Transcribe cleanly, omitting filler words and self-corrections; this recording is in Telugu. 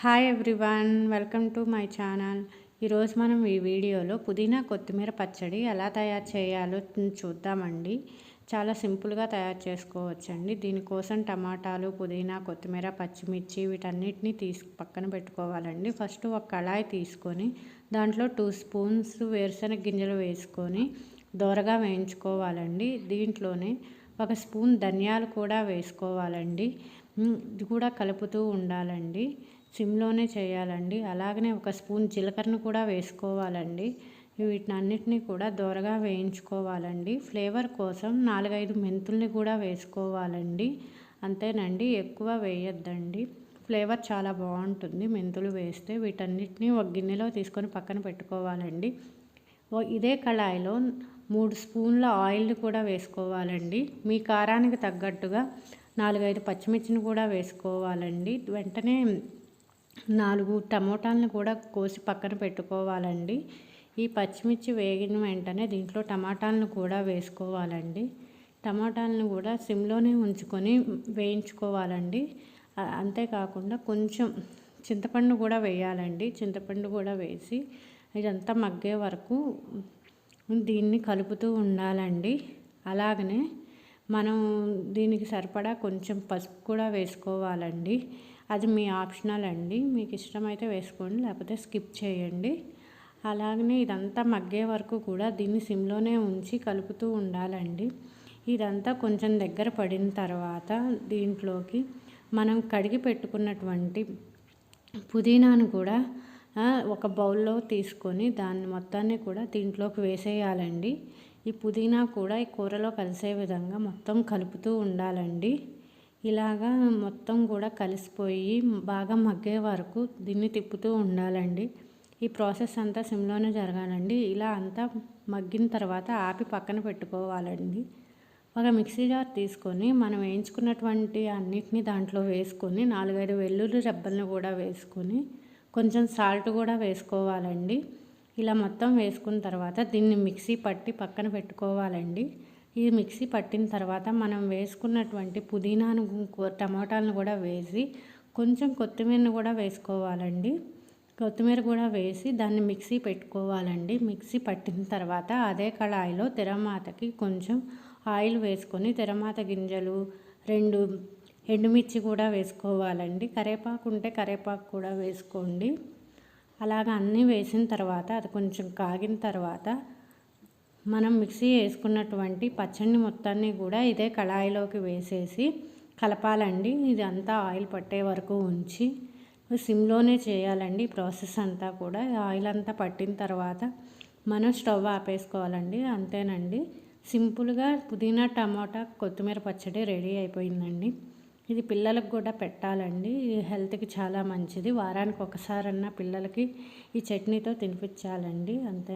Hi everyone, welcome to my channel. ఈరోజు మనం ఈ వీడియోలో పుదీనా కొత్తిమీర పచ్చడి ఎలా తయారు చేయాలో చూద్దామండి. చాలా సింపుల్గా తయారు చేసుకోవచ్చండి. దీనికోసం టమాటాలు, పుదీనా, కొత్తిమీర, పచ్చిమిర్చి వీటన్నిటిని పక్కన పెట్టుకోవాలండి. ఫస్ట్ ఒక కళాయి తీసుకొని దాంట్లో 2 స్పూన్స్ వేరుశనగ గింజలు వేసుకొని దోరగా వేయించుకోవాలండి. దీంట్లోనే 1 స్పూన్ ధనియాలు కూడా వేసుకోవాలండి. ఇది కూడా కలుపుతూ ఉండాలండి. సిమ్లోనే చేయాలండి. అలాగనే 1 స్పూన్ జీలకర్రను కూడా వేసుకోవాలండి. వీటన్నిటిని కూడా దోరగా వేయించుకోవాలండి. ఫ్లేవర్ కోసం 4-5 మెంతుల్ని కూడా వేసుకోవాలండి. అంతేనండి, ఎక్కువ వేయొద్దండి. ఫ్లేవర్ చాలా బాగుంటుంది మెంతులు వేస్తే. వీటన్నిటిని ఒక గిన్నెలో తీసుకొని పక్కన పెట్టుకోవాలండి. ఇదే కళాయిలో 3 స్పూన్ల ఆయిల్ కూడా వేసుకోవాలండి. మీ కారానికి తగ్గట్టుగా 4-5 పచ్చిమిర్చిని కూడా వేసుకోవాలండి. వెంటనే 4 టమోటాలను కూడా కోసి పక్కన పెట్టుకోవాలండి. ఈ పచ్చిమిర్చి వేగిన వెంటనే దీంట్లో టమాటాలను కూడా వేసుకోవాలండి. టమాటాలను కూడా సిమ్లోనే ఉంచుకొని వేయించుకోవాలండి. అంతేకాకుండా కొంచెం చింతపండు కూడా వేయాలండి. చింతపండు కూడా వేసి ఇదంతా మగ్గే వరకు దీన్ని కలుపుతూ ఉండాలండి. అలాగనే మనం దీనికి సరిపడా కొంచెం పసుపు కూడా వేసుకోవాలండి. అది మీ ఆప్షనల్ అండి. మీకు ఇష్టమైతే వేసుకోండి, లేకపోతే స్కిప్ చేయండి. అలాగనే ఇదంతా మగ్గే వరకు కూడా దీన్ని సిమ్లోనే ఉంచి కలుపుతూ ఉండాలండి. ఇదంతా కొంచెం దగ్గర పడిన తర్వాత దీంట్లోకి మనం కడిగి పెట్టుకున్నటువంటి పుదీనాను కూడా ఒక బౌల్లో తీసుకొని దాన్ని మొత్తాన్ని కూడా దీంట్లోకి వేసేయాలండి. ఈ పుదీనా కూడా ఈ కూరలో కలిసే విధంగా మొత్తం కలుపుతూ ఉండాలండి. ఇలాగా మొత్తం కూడా కలిసిపోయి బాగా మగ్గే వరకు దీన్ని తిప్పుతూ ఉండాలండి. ఈ ప్రాసెస్ అంతా సిమ్లోనే జరగాలండి. ఇలా అంతా మగ్గిన తర్వాత ఆపి పక్కన పెట్టుకోవాలండి. ఒక మిక్సీ జార్ తీసుకొని మనం వేయించుకున్నటువంటి అన్నిటిని దాంట్లో వేసుకొని 4-5 వెల్లుల్లి రెబ్బలను కూడా వేసుకొని కొంచెం సాల్ట్ కూడా వేసుకోవాలండి. ఇలా మొత్తం వేసుకున్న తర్వాత దీన్ని మిక్సీ పట్టి పక్కన పెట్టుకోవాలండి. ఈ మిక్సీ పట్టిన తర్వాత మనం వేసుకున్నటువంటి పుదీనాను, టమాటాలను కూడా వేసి కొంచెం కొత్తిమీరను కూడా వేసుకోవాలండి. కొత్తిమీర కూడా వేసి దాన్ని మిక్సీ పెట్టుకోవాలండి. మిక్సీ పట్టిన తర్వాత అదే కళాయిలో తిరమాతకి కొంచెం ఆయిల్ వేసుకొని తిరమాత గింజలు, 2 ఎండుమిర్చి కూడా వేసుకోవాలండి. కరివేపాకు ఉంటే కరివేపాకు కూడా వేసుకోండి. అలాగ అన్నీ వేసిన తర్వాత అది కొంచెం కాగిన తర్వాత మనం మిక్సీ వేసుకున్నటువంటి పచ్చడిని మొత్తాన్ని కూడా ఇదే కళాయిలోకి వేసేసి కలపాలండి. ఇది అంతా ఆయిల్ పట్టే వరకు ఉంచి సిమ్లోనే చేయాలండి. ప్రాసెస్ అంతా కూడా ఆయిల్ అంతా పట్టిన తర్వాత మనం స్టవ్ ఆపేసుకోవాలండి. అంతేనండి, సింపుల్గా పుదీనా, టమాటా, కొత్తిమీర పచ్చడి రెడీ అయిపోయిందండి. ఇది పిల్లలకు కూడా పెట్టాలండి. హెల్త్కి చాలా మంచిది. వారానికి ఒకసారన్నా పిల్లలకి ఈ చట్నీతో తినిపించాలండి. అంతే.